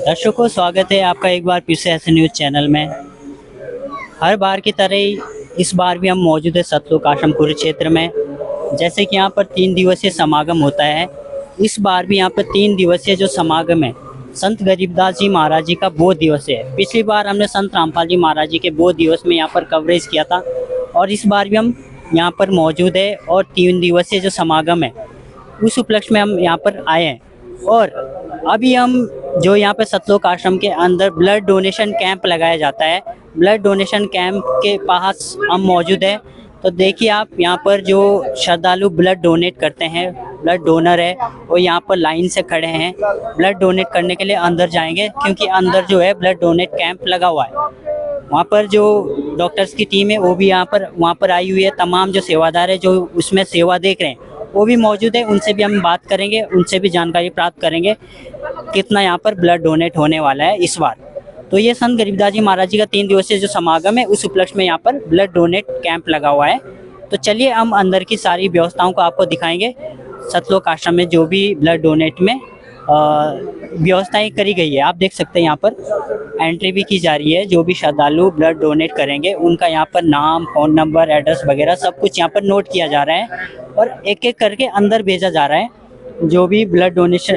दर्शकों, स्वागत है आपका एक बार फिर से ऐसे न्यूज़ चैनल में। हर बार की तरह ही इस बार भी हम मौजूद है सतलुज आश्रम कुरुक्षेत्र में। जैसे कि यहाँ पर 3 दिवसीय समागम होता है, इस बार भी यहाँ पर 3 दिवसीय जो समागम है संत गरीबदास जी महाराज जी का बोध दिवस है। पिछली बार हमने संत रामपाल जी महाराज जी के बोध दिवस में यहाँ पर कवरेज किया था और इस बार भी हम यहाँ पर मौजूद है और 3 दिवसीय जो समागम है उस उपलक्ष्य में हम यहाँ पर आए हैं। और अभी हम जो यहाँ पे सतलुज आश्रम के अंदर ब्लड डोनेशन कैंप लगाया जाता है, ब्लड डोनेशन कैंप के पास हम मौजूद हैं। तो देखिए आप यहाँ पर जो श्रद्धालु ब्लड डोनेट करते हैं, ब्लड डोनर है वो यहाँ पर लाइन से खड़े हैं ब्लड डोनेट करने के लिए। अंदर जाएंगे क्योंकि अंदर जो है ब्लड डोनेट कैंप लगा हुआ है। वहाँ पर जो डॉक्टर्स की टीम है वो भी वहाँ पर आई हुई है। तमाम जो सेवादार है जो उसमें सेवा देख रहे हैं वो भी मौजूद है, उनसे भी हम बात करेंगे, उनसे भी जानकारी प्राप्त करेंगे कितना यहाँ पर ब्लड डोनेट होने वाला है इस बार। तो ये संत गरीबदास जी महाराज जी का 3 दिवसीय जो समागम है उस उपलक्ष्य में यहाँ पर ब्लड डोनेट कैंप लगा हुआ है। तो चलिए हम अंदर की सारी व्यवस्थाओं को आपको दिखाएंगे। सतलुज आश्रम में जो भी ब्लड डोनेट में व्यवस्थाएं करी गई है, आप देख सकते हैं यहाँ पर एंट्री भी की जा रही है। जो भी श्रद्धालु ब्लड डोनेट करेंगे उनका यहाँ पर नाम, फ़ोन नंबर, एड्रेस वगैरह सब कुछ यहाँ पर नोट किया जा रहा है और एक एक करके अंदर भेजा जा रहा है जो भी ब्लड डोनेशन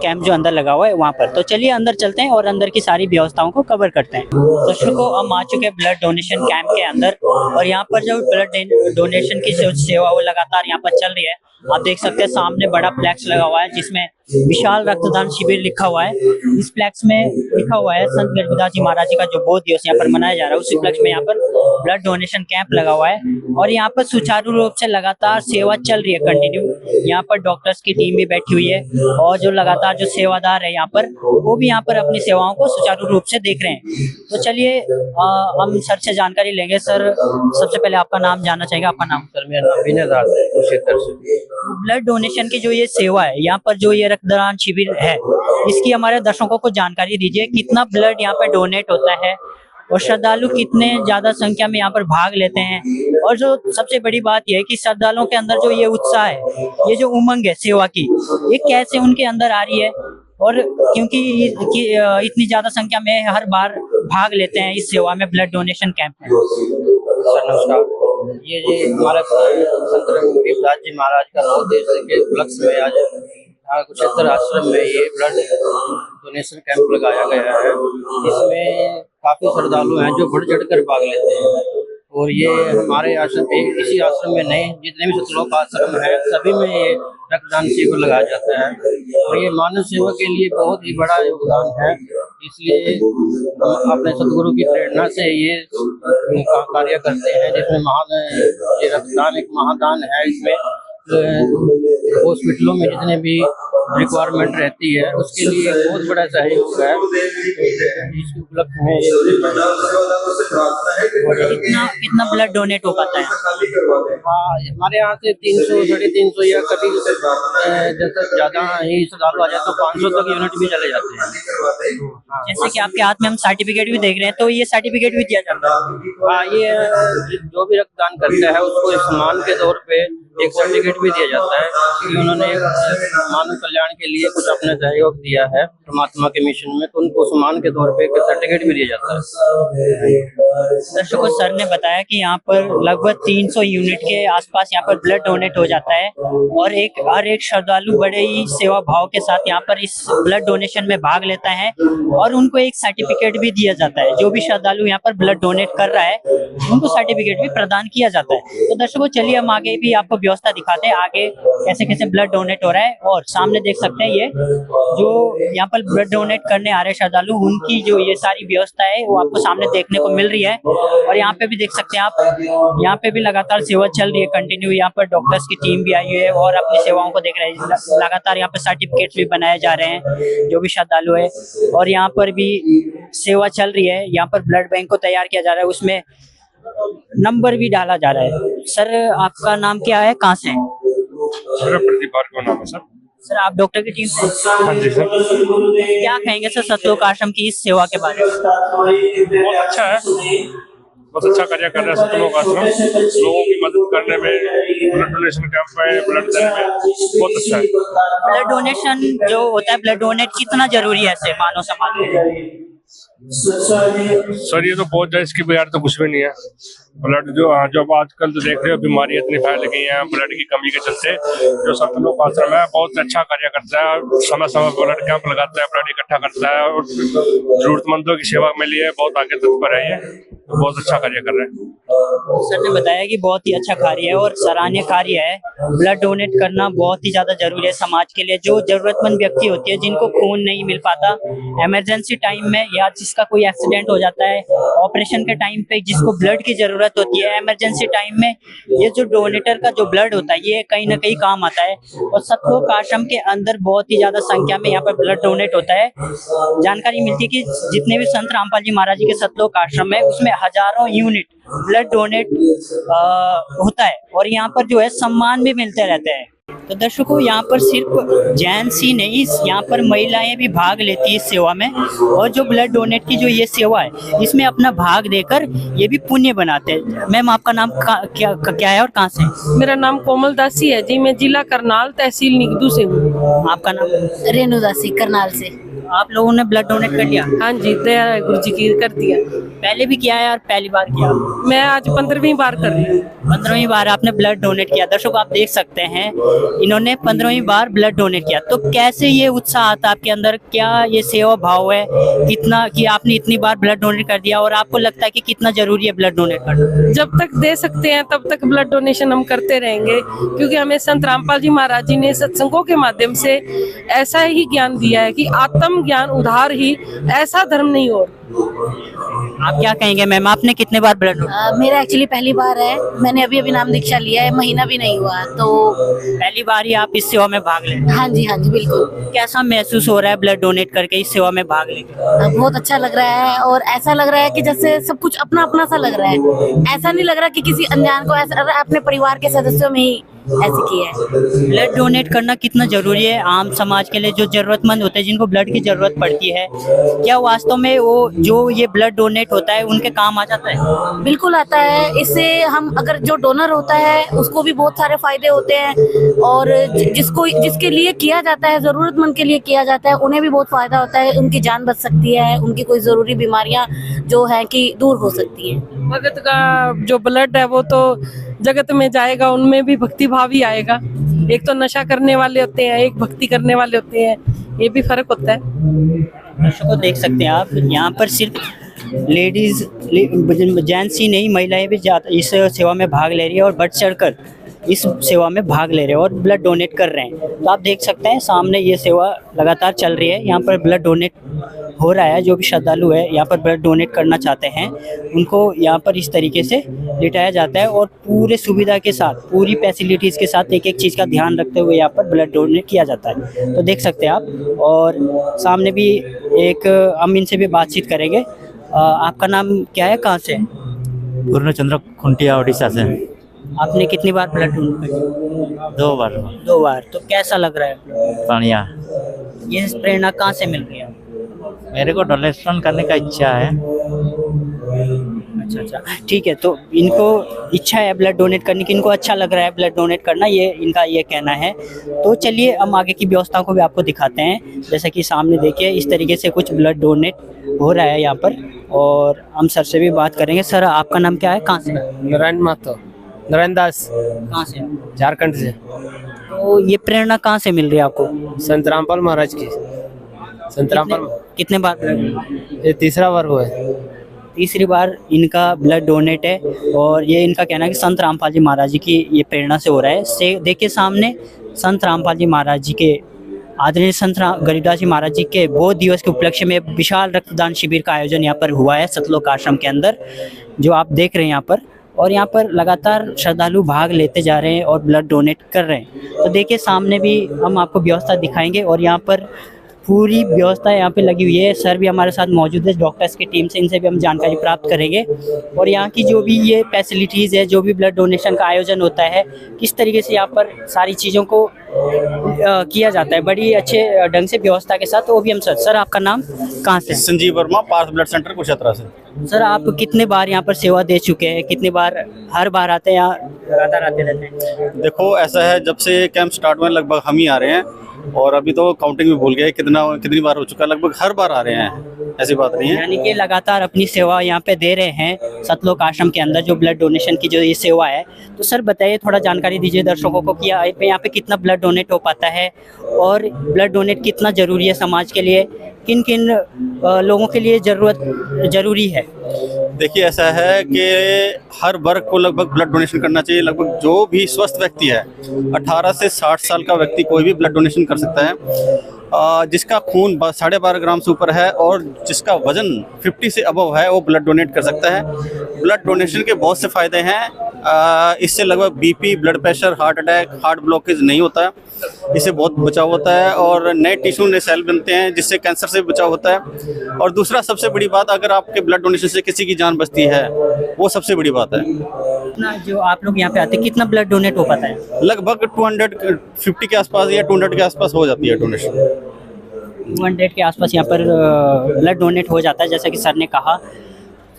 कैंप जो अंदर लगा हुआ है वहाँ पर। तो चलिए अंदर चलते हैं और अंदर की सारी व्यवस्थाओं को कवर करते हैं। दर्शकों, हम आ चुके हैं ब्लड डोनेशन कैंप के अंदर और यहाँ पर जो ब्लड डोनेशन की जो सेवा वो लगातार यहाँ पर चल रही है। आप देख सकते हैं सामने बड़ा फ्लैक्स लगा हुआ है जिसमें विशाल रक्तदान शिविर लिखा हुआ है। इस फ्लैक्स में लिखा हुआ है संत गरीबदास जी महाराज जी का जो बोध दिवस यहाँ पर मनाया जा रहा है उस उपलक्ष्य में यहाँ पर ब्लड डोनेशन कैंप लगा हुआ है और यहाँ पर सुचारू रूप से लगातार सेवा चल रही है कंटिन्यू। यहाँ पर डॉक्टर्स की टीम भी बैठी हुई है और जो लगातार जो सेवादार है यहाँ पर वो भी यहाँ पर अपनी सेवाओं को सुचारू रूप से देख रहे हैं। तो चलिए हम सर से जानकारी लेंगे। सर, सबसे पहले आपका नाम जानना चाहेंगे। आपका नाम? सर, मेरा नाम विनय दास है, कुरुक्षेत्र से। ब्लड डोनेशन की जो ये सेवा है, यहाँ पर जो ये रक्तदान शिविर है, इसकी हमारे दर्शकों को जानकारी दीजिए। कितना ब्लड यहाँ पर डोनेट होता है और श्रद्धालु कितने ज्यादा संख्या में यहाँ पर भाग लेते हैं? और जो सबसे बड़ी बात यह है कि श्रद्धालुओं के अंदर जो ये उत्साह है, ये जो उमंग है सेवा की, ये कैसे उनके अंदर आ रही है? और क्योंकि इतनी ज्यादा संख्या में हर बार भाग लेते हैं इस सेवा में, ब्लड डोनेशन कैंप में। सर नमस्कार। ये जी हमारे संत गरीबदास जी महाराज का बोध दिवस के उपलक्ष्य में आज कुरुक्षेत्र आश्रम में ये ब्लड डोनेशन कैंप लगाया गया है। इसमें काफी श्रद्धालु हैं जो बढ़ चढ़ कर भाग लेते हैं और ये हमारे आश्रम इसी आश्रम में नहीं, जितने भी सतलुज आश्रम है सभी में ये रक्तदान शिविर लगाया जाता है और ये मानव सेवा के लिए बहुत ही बड़ा योगदान है। इसलिए हम अपने सदगुरु की प्रेरणा से ये कार्य करते हैं जिसमें ये रक्तदान एक महादान है। इसमें हॉस्पिटलों में जितने भी रिक्वायरमेंट रहती है उसके लिए बहुत बड़ा सहयोग है। इस उपलक्ष्य में कितना ब्लड डोनेट हो पाता है? हाँ, हमारे यहाँ से 300, 350 या कभी जैसे ज्यादा ही श्रद्धालु आ जाए तो 500 तक यूनिट भी चले जाते हैं। जैसे कि आपके हाथ में हम सर्टिफिकेट भी देख रहे हैं, तो ये सर्टिफिकेट भी दिया जाता है? हाँ, ये जो भी रक्तदान करता है उसको सम्मान के तौर पे एक सर्टिफिकेट भी दिया जाता है कि उन्होंने मानव कल्याण के लिए कुछ अपना सहयोग दिया है परमात्मा के मिशन में, तो उनको सम्मान के तौर पे एक सर्टिफिकेट भी दिया जाता है। दर्शकों, सर ने बताया कि यहाँ पर लगभग 300 यूनिट के आसपास यहाँ पर ब्लड डोनेट हो जाता है और हर एक श्रद्धालु बड़े ही सेवा भाव के साथ यहाँ पर इस ब्लड डोनेशन में भाग लेता है और उनको एक सर्टिफिकेट भी दिया जाता है। जो भी श्रद्धालु यहाँ पर ब्लड डोनेट कर रहा है उनको सर्टिफिकेट भी प्रदान किया जाता है। तो दर्शकों, चलिए हम आगे भी आपको व्यवस्था दिखाते हैं, आगे कैसे कैसे ब्लड डोनेट हो रहा है। और सामने देख सकते हैं ये जो यहाँ पर ब्लड डोनेट करने आ रहे हैं श्रद्धालु, उनकी जो ये सारी व्यवस्था है वो आपको सामने देखने को मिल रही है। और यहाँ पे भी देख सकते हैं आप, यहाँ पे भी लगातार सेवा चल रही है कंटिन्यू। यहाँ पर डॉक्टर्स की टीम भी आई हुई है और अपनी सेवाओं को देख रहे हैं। लगातार यहाँ पे सर्टिफिकेट भी बनाए जा रहे हैं जो भी श्रद्धालु है और यहाँ पर भी सेवा चल रही है। यहाँ पर ब्लड बैंक को तैयार किया जा रहा है, उसमें नंबर भी डाला जा रहा है। सर, आपका नाम क्या है, कहाँ से हैं? सर, प्रदीप भार्गव नाम है सर। सर, आप डॉक्टर की टीम से? हाँ जी सर। क्या कहेंगे सर सतलुज आश्रम की इस सेवा के बारे में? बहुत अच्छा है। बहुत अच्छा कार्य कर रहे हैं सतलोक आश्रम। लोगों की मदद करने में, ब्लड डोनेशन कैंप में ब्लड देने में बहुत अच्छा है। ब्लड डोनेशन जो होता है, ब्लड डोनेट कितना जरूरी है ऐसे मानव समाज में? सर ये तो बहुत है, इसकी बगैर तो कुछ भी नहीं है। ब्लड जो आजकल तो देख रहे हो बीमारियां इतनी फैल गई हैं ब्लड की कमी के चलते। जो सतलोक आश्रम है बहुत अच्छा कार्य करता है, समय समय पर ब्लड कैंप लगाता है, ब्लड इकट्ठा करता है और जरूरतमंदों की सेवा में लिए बहुत आगे तत्पर है। ये तो बहुत अच्छा कार्य कर रहे हैं। सर ने बताया कि बहुत ही अच्छा कार्य है और सराहनीय कार्य है। ब्लड डोनेट करना बहुत ही ज्यादा जरूरी है समाज के लिए। जो जरूरतमंद व्यक्ति होती है, जिनको खून नहीं मिल पाता इमरजेंसी टाइम में, या जिसका कोई एक्सीडेंट हो जाता है ऑपरेशन के टाइम पे, जिसको ब्लड की जरूरत होती है इमरजेंसी टाइम में, ये जो डोनेटर का जो ब्लड होता है ये कहीं ना कहीं काम आता है। और सतलोक आश्रम के अंदर बहुत ही ज्यादा संख्या में यहाँ पर ब्लड डोनेट होता है। जानकारी मिलती है कि जितने भी संत रामपाल जी महाराज जी के सतलोक आश्रम है उसमें हजारों यूनिट ब्लड डोनेट होता है और यहाँ पर जो है सम्मान भी मिलते रहते हैं। तो दर्शकों, यहाँ पर सिर्फ जेंट्स ही नहीं, यहाँ पर महिलाएं भी भाग लेती है इस सेवा में। और जो ब्लड डोनेट की जो ये सेवा है इसमें अपना भाग देकर ये भी पुण्य बनाते हैं। मैम, आपका नाम क्या है और कहाँ से? मेरा नाम कोमल दासी है जी, मैं जिला करनाल तहसील निगदू से हूँ। आपका नाम? रेणु दासी, करनाल से। आप लोगों ने ब्लड डोनेट कर लिया? हाँ जी, दया है गुरु जी की, कर दिया। पहले भी किया है और पहली बार किया? मैं आज 15वीं बार कर रही हूँ। 15वीं बार आपने ब्लड डोनेट किया। दर्शकों, आप देख सकते हैं इन्होंने 15वीं बार ब्लड डोनेट किया। तो कैसे ये उत्साह आता आपके अंदर? क्या ये सेवा भाव है कितना कि आपने इतनी बार ब्लड डोनेट कर दिया? और आपको लगता है कि कितना जरूरी है ब्लड डोनेट करना? जब तक दे सकते हैं तब तक ब्लड डोनेशन हम करते रहेंगे, क्योंकि हमें संत रामपाल जी महाराज जी ने सत्संगों के माध्यम से ऐसा ही ज्ञान दिया है कि आत्म ज्ञान उधार ही, ऐसा धर्म नहीं और। आप क्या कहेंगे मैम, आपने कितने बार ब्लड डोनेट? मेरा एक्चुअली पहली बार है, मैंने अभी नाम दीक्षा लिया है, महीना भी नहीं हुआ। तो पहली बार ही आप इस सेवा में भाग ले? हाँ जी बिल्कुल। कैसा महसूस हो रहा है ब्लड डोनेट करके इस सेवा में भाग लेकर? बहुत अच्छा लग रहा है और ऐसा लग रहा है कि जैसे सब कुछ अपना अपना सा लग रहा है। ऐसा नहीं लग रहा कि किसी अनजान को, ऐसा अपने परिवार के सदस्यों में ही ऐसे किया है। ब्लड डोनेट करना कितना जरूरी है आम समाज के लिए, जो जरूरतमंद होते हैं, जिनको ब्लड की जरूरत पड़ती है? क्या वास्तव में वो जो ये ब्लड डोनेट होता है उनके काम आ जाता है? बिल्कुल आता है। इससे हम, अगर जो डोनर होता है उसको भी बहुत सारे फायदे होते हैं और जिसके लिए किया जाता है, जरूरतमंद के लिए किया जाता है, उन्हें भी बहुत फायदा होता है। उनकी जान बच सकती है, उनकी कोई जरूरी बीमारियां जो है कि दूर हो सकती हैं। भगत का जो ब्लड है वो तो जगत में जाएगा, उनमें भी भक्ति भाव ही आएगा। एक तो नशा करने वाले होते हैं, एक भक्ति करने वाले होते हैं, ये भी फर्क होता है। दर्शकों, देख सकते हैं आप, यहाँ पर सिर्फ लेडीज जेंट्स ही नहीं, महिलाएं भी इस सेवा में भाग ले रही है और बढ़ चढ़कर इस सेवा में भाग ले रहे हैं और ब्लड डोनेट कर रहे हैं। तो आप देख सकते हैं सामने ये सेवा लगातार चल रही है। यहाँ पर ब्लड डोनेट हो रहा है। जो भी श्रद्धालु है यहाँ पर ब्लड डोनेट करना चाहते हैं, उनको यहाँ पर इस तरीके से लिटाया जाता है और पूरे सुविधा के साथ, पूरी फैसिलिटीज़ के साथ, एक एक चीज़ का ध्यान रखते हुए यहाँ पर ब्लड डोनेट किया जाता है। तो देख सकते हैं आप। और सामने भी एक, हम इनसे भी बातचीत करेंगे। आपका नाम क्या है, कहाँ से? पूर्णचंद्र खुंटिया, उड़ीसा से। आपने कितनी बार ब्लड डोनेट किया? 2 बार। 2 बार। तो कैसा लग रहा है? बढ़िया। ये प्रेरणा कहाँ से मिल रही है? मेरे को डोनेशन करने का इच्छा है। अच्छा, ठीक है। तो इनको इच्छा है ब्लड डोनेट करने की, इनको अच्छा लग रहा है ब्लड डोनेट करना, ये इनका ये कहना है। तो चलिए हम आगे की व्यवस्थाओं को भी आपको दिखाते हैं। जैसा कि सामने देखिए, इस तरीके से कुछ ब्लड डोनेट हो रहा है यहाँ पर और हम सर से भी बात करेंगे। सर, आपका नाम क्या है, कहाँ से? नारायण महतो, नारायण दास। कहाँ से? झारखंड से। तो ये प्रेरणा कहाँ से मिल रही है आपको? संत रामपाल महाराज की। संत रामपाल। कितने बार? ये तीसरा बार हुआ है। तीसरी बार इनका ब्लड डोनेट है और ये इनका कहना है कि संत रामपाल जी महाराज जी की ये प्रेरणा से हो रहा है। से देखिए सामने संत रामपाल जी महाराज जी के, आदरणीय संत गरीबदास जी महाराज जी के बोध दिवस के उपलक्ष्य में विशाल रक्तदान शिविर का आयोजन यहाँ पर हुआ है सतलोक आश्रम के अंदर, जो आप देख रहे हैं यहाँ पर। और यहाँ पर लगातार श्रद्धालु भाग लेते जा रहे हैं और ब्लड डोनेट कर रहे हैं। तो देखिए सामने भी हम आपको व्यवस्था दिखाएंगे और यहाँ पर पूरी व्यवस्था यहाँ पे लगी हुई है। सर भी हमारे साथ मौजूद है डॉक्टर्स की टीम से, इनसे भी हम जानकारी प्राप्त करेंगे। और यहाँ की जो भी ये फैसिलिटीज़ है, जो भी ब्लड डोनेशन का आयोजन होता है, किस तरीके से यहाँ पर सारी चीज़ों को किया जाता है बड़ी अच्छे ढंग से व्यवस्था के साथ, वो भी हम सर आपका नाम कहाँ से? संजीव वर्मा, पार्थ ब्लड सेंटर कुशेत्रा से। सर आप कितने बार यहाँ पर सेवा दे चुके हैं, कितने बार हर बार आते हैं या लगातार आते रहते हैं? देखो ऐसा है, जब से कैंप स्टार्ट हुए लगभग हम ही आ रहे हैं, और अभी तो काउंटिंग भी भूल गए कितनी बार हो चुका है, लगभग हर बार आ रहे हैं, ऐसी बात नहीं है। यानी कि लगातार अपनी सेवा यहाँ पे दे रहे हैं सतलोक आश्रम के अंदर, जो ब्लड डोनेशन की जो ये सेवा है। तो सर बताइए, थोड़ा जानकारी दीजिए दर्शकों को कि यहाँ पे कितना ब्लड डोनेट हो पाता है और ब्लड डोनेट कितना ज़रूरी है समाज के लिए, किन किन लोगों के लिए ज़रूरी है? देखिए ऐसा है कि हर वर्ग को लगभग ब्लड डोनेशन करना चाहिए। लगभग जो भी स्वस्थ व्यक्ति है, 18 से 60 साल का व्यक्ति कोई भी ब्लड डोनेशन कर सकता है। जिसका खून 12.5 ग्राम से ऊपर है और जिसका वजन 50 से अबव है, वो ब्लड डोनेट कर सकता है। ब्लड डोनेशन के बहुत से फ़ायदे हैं। इससे लगभग BP, blood pressure, heart attack, heart blockage नहीं होता है। इससे बहुत बचाव होता है और नए टिश्यू, नए सेल बनते हैं, जिससे कैंसर से बचाव होता है। और दूसरा सबसे बड़ी बात, अगर आपके ब्लड डोनेशन से किसी की जान बचती है, वो सबसे बड़ी बात है। जो आप लोग यहाँ पे आते हैं, कितना ब्लड डोनेट हो पाता है? लगभग 250 के आसपास या 200 के आसपास हो जाती है डोनेशन। 200 के आसपास यहाँ पर ब्लड डोनेट हो जाता है, जैसा कि सर ने कहा।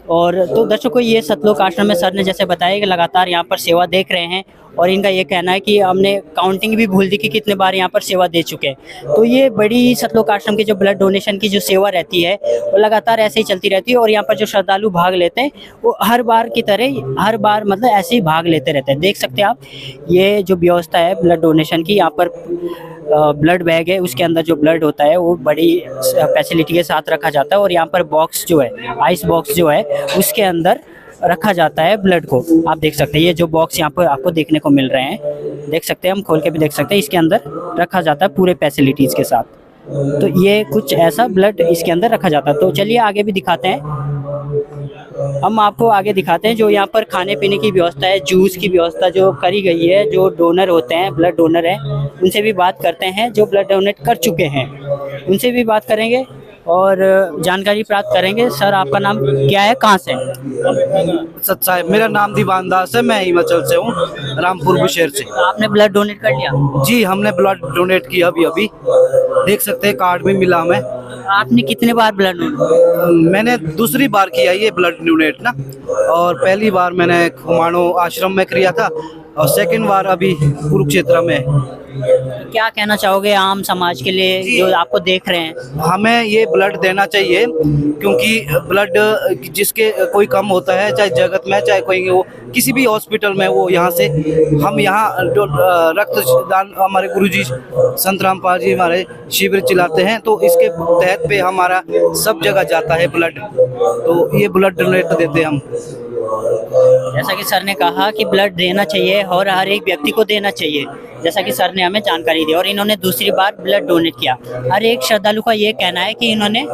और तो दर्शकों, ये सतलोक आश्रम में सर ने जैसे बताया कि लगातार यहाँ पर सेवा देख रहे हैं, और इनका ये कहना है कि हमने काउंटिंग भी भूल दी कि कितने बार यहाँ पर सेवा दे चुके हैं। तो ये बड़ी सतलोक आश्रम की जो ब्लड डोनेशन की जो सेवा रहती है, वो लगातार ऐसे ही चलती रहती है। और यहाँ पर जो श्रद्धालु भाग लेते हैं, वो हर बार की तरह हर बार मतलब ऐसे ही भाग लेते रहते हैं। देख सकते हैं आप, ये जो व्यवस्था है ब्लड डोनेशन की, यहाँ पर ब्लड बैग है, उसके अंदर जो ब्लड होता है वो बड़ी फैसिलिटी के साथ रखा जाता है। और यहाँ पर बॉक्स जो है, आइस बॉक्स जो है, उसके अंदर रखा जाता है ब्लड को। आप देख सकते हैं, ये जो बॉक्स यहाँ पर आपको देखने को मिल रहे हैं, देख सकते हैं, हम खोल के भी देख सकते हैं, इसके अंदर रखा जाता है पूरे फैसिलिटीज़ के साथ। तो ये कुछ ऐसा ब्लड इसके अंदर रखा जाता है। तो चलिए आगे भी दिखाते हैं, हम आपको आगे दिखाते हैं जो यहाँ पर खाने पीने की व्यवस्था है, जूस की व्यवस्था जो करी गई है। जो डोनर होते हैं, ब्लड डोनर हैं, उनसे भी बात करते हैं, जो ब्लड डोनेट कर चुके हैं उनसे भी बात करेंगे और जानकारी प्राप्त करेंगे। सर आपका नाम क्या है, कहाँ से? सच्चा है, मेरा नाम दीवान दास है, मैं हिमाचल से हूँ, रामपुर बुशेर से। आपने ब्लड डोनेट कर लिया? जी, हमने ब्लड डोनेट किया अभी देख सकते हैं, कार्ड में मिला हमें। आपने कितने बार ब्लड डोनेट? मैंने दूसरी बार किया ये ब्लड डोनेट ना, और पहली बार मैंने खुमाणो आश्रम में किया था, और सेकंड बार अभी कुरुक्षेत्र में। क्या कहना चाहोगे आम समाज के लिए जो आपको देख रहे हैं? हमें ये ब्लड देना चाहिए, क्योंकि ब्लड जिसके कोई कम होता है, चाहे जगत में, चाहे कोई वो किसी भी हॉस्पिटल में, वो यहाँ से हम यहाँ रक्तदान, हमारे गुरुजी संत रामपाल जी हमारे शिविर चलाते हैं, तो इसके तहत पे हमारा सब जगह जाता है ब्लड, तो ये ब्लड डोनेट देते हैं हम। जैसा कि सर ने कहा कि ब्लड देना चाहिए और हर एक व्यक्ति को देना चाहिए, जैसा कि सर ने हमें जानकारी दी। और इन्होंने दूसरी बार ब्लड डोनेट किया। हर एक श्रद्धालु का ये कहना है कि इन्होंने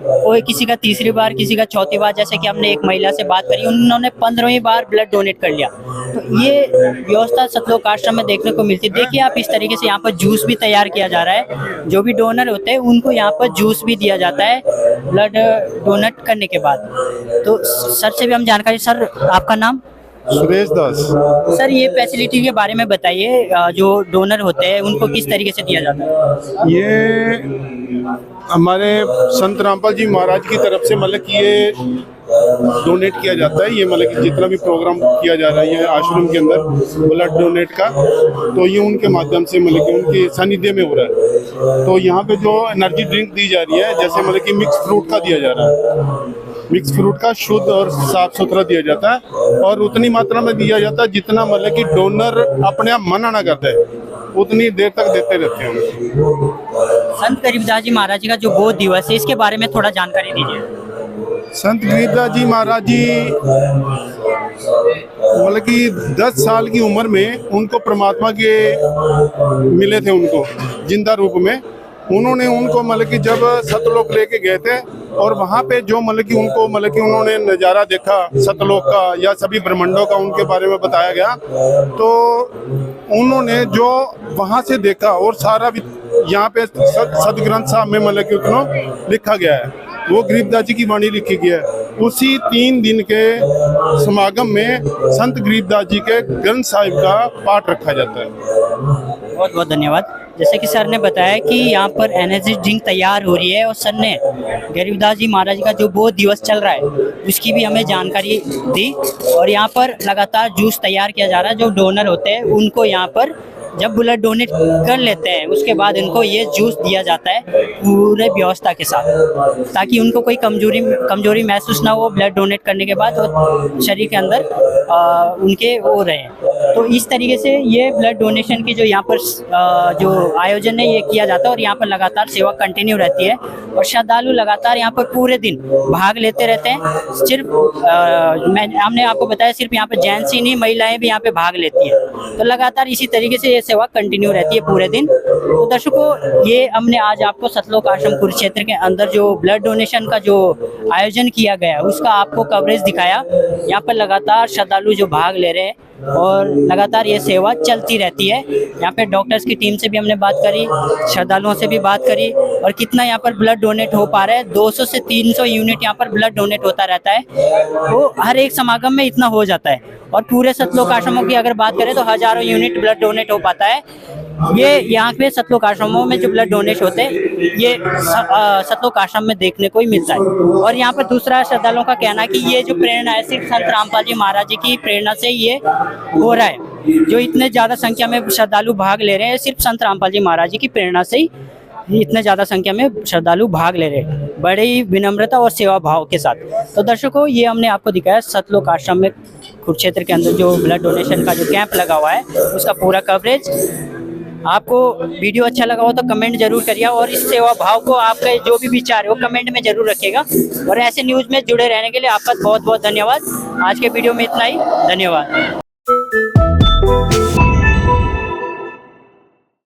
कोई किसी का तीसरी बार, किसी का चौथी बार, जैसे कि हमने एक महिला से बात करी, उन्होंने 15वीं बार ब्लड डोनेट कर लिया। तो ये व्यवस्था सतलोक आश्रम में देखने को मिलती है। देखिए आप, इस तरीके से यहाँ पर जूस भी तैयार किया जा रहा है। जो भी डोनर होते हैं उनको यहाँ पर जूस भी दिया जाता है ब्लड डोनेट करने के बाद। तो सर से भी हम जानकारी, सर आपका नाम? सुरेश दास। सर ये फैसिलिटी के बारे में बताइए, जो डोनर होते हैं उनको किस तरीके से दिया जाता है? ये हमारे संत रामपाल जी महाराज की तरफ से मतलब कि ये डोनेट किया जाता है। ये मतलब कि जितना भी प्रोग्राम किया जा रहा है ये आश्रम के अंदर ब्लड डोनेट का, तो ये उनके माध्यम से मतलब कि उनके सानिध्य में हो रहा है। तो यहाँ पे जो एनर्जी ड्रिंक दी जा रही है, जैसे मतलब कि मिक्स फ्रूट का दिया जा रहा है, मिक्स फ्रूट का शुद्ध और साफ सुथरा दिया जाता है, और उतनी मात्रा में दिया जाता है जितना मतलब कि डोनर अपने आप मना ना करते हैं, उतनी देर तक देते रहते हैं। संत गरीबदास जी महाराज जी का जो गोद दिवस है, इसके बारे में थोड़ा जानकारी दीजिए। संत गरीबदास जी महाराज जी मतलब कि 10 साल की उम्र में उनको परमात्मा के मिले थे, उनको जिंदा रूप में। उन्होंने उनको मतलब कि जब सतलोक लेके गए थे, और वहाँ पे जो मतलब कि उनको मतलब कि उन्होंने नज़ारा देखा सतलोक का या सभी ब्रह्मांडों का उनके बारे में बताया गया, तो उन्होंने जो वहाँ से देखा और सारा यहाँ पे सदग्रंथ साहब में मतलब कि उतना लिखा गया है, वो गरीबदास जी की वाणी लिखी गई है। उसी 3 दिन के समागम में संत गरीबदास जी के ग्रंथ साहिब का पाठ रखा जाता है। बहुत बहुत धन्यवाद। जैसे कि सर ने बताया कि यहाँ पर एनर्जी ड्रिंक तैयार हो रही है और सर ने गरीबदास जी महाराज का जो बोध दिवस चल रहा है उसकी भी हमें जानकारी दी। और यहाँ पर लगातार जूस तैयार किया जा रहा है। जो डोनर होते हैं उनको यहाँ पर जब ब्लड डोनेट कर लेते हैं उसके बाद इनको ये जूस दिया जाता है पूरे व्यवस्था के साथ, ताकि उनको कोई कमजोरी महसूस ना हो ब्लड डोनेट करने के बाद और शरीर के अंदर उनके वो रहे। तो इस तरीके से ये ब्लड डोनेशन की जो यहाँ पर जो आयोजन है ये किया जाता है और यहाँ पर लगातार सेवा कंटिन्यू रहती है और श्रद्धालु लगातार यहाँ पर पूरे दिन भाग लेते रहते हैं। सिर्फ हमने आपको बताया सिर्फ यहाँ पर जेंट्स ही नहीं, महिलाएं भी यहाँ पे भाग लेती है। तो लगातार इसी तरीके से ये सेवा कंटिन्यू रहती है पूरे दिन। तो दर्शकों, ये हमने आज आपको सतलोक आश्रम कुरुक्षेत्र के अंदर जो ब्लड डोनेशन का जो आयोजन किया गया उसका आपको कवरेज दिखाया। यहाँ पर लगातार श्रद्धालु जो भाग ले रहे हैं और लगातार ये सेवा चलती रहती है। यहाँ पे डॉक्टर्स की टीम से भी हमने बात करी, श्रद्धालुओं से भी बात करी और कितना यहाँ पर ब्लड डोनेट हो पा रहा है। 200 से 300 यूनिट यहाँ पर ब्लड डोनेट होता रहता है। तो हर एक समागम में इतना हो जाता है और पूरे सतलोक आश्रमों की अगर बात करें तो हजारों यूनिट ब्लड डोनेट हो पाता है। ये यहाँ पे सतलोक आश्रमों में जो ब्लड डोनेट होते हैं ये सतलोक आश्रम में देखने को ही मिलता है। और यहाँ पर दूसरा श्रद्धालुओं का कहना है कि ये जो प्रेरणा है सिर्फ संत रामपाल जी महाराज जी की प्रेरणा से ये हो रहा है। जो इतने ज़्यादा संख्या में श्रद्धालु भाग ले रहे हैं सिर्फ संत रामपाल जी महाराज जी की प्रेरणा से ही इतने ज़्यादा संख्या में श्रद्धालु भाग ले रहे हैं, बड़े ही विनम्रता और सेवा भाव के साथ। तो दर्शकों, ये हमने आपको दिखाया सतलोक आश्रम में कुरुक्षेत्र के अंदर जो ब्लड डोनेशन का जो कैंप लगा हुआ है उसका पूरा कवरेज। आपको वीडियो अच्छा लगा हो तो कमेंट जरूर करिए और इस सेवा भाव को आपका जो भी विचार है वो कमेंट में जरूर रखिएगा। और ऐसे न्यूज़ में जुड़े रहने के लिए आपका बहुत बहुत धन्यवाद। आज के वीडियो में इतना ही, धन्यवाद।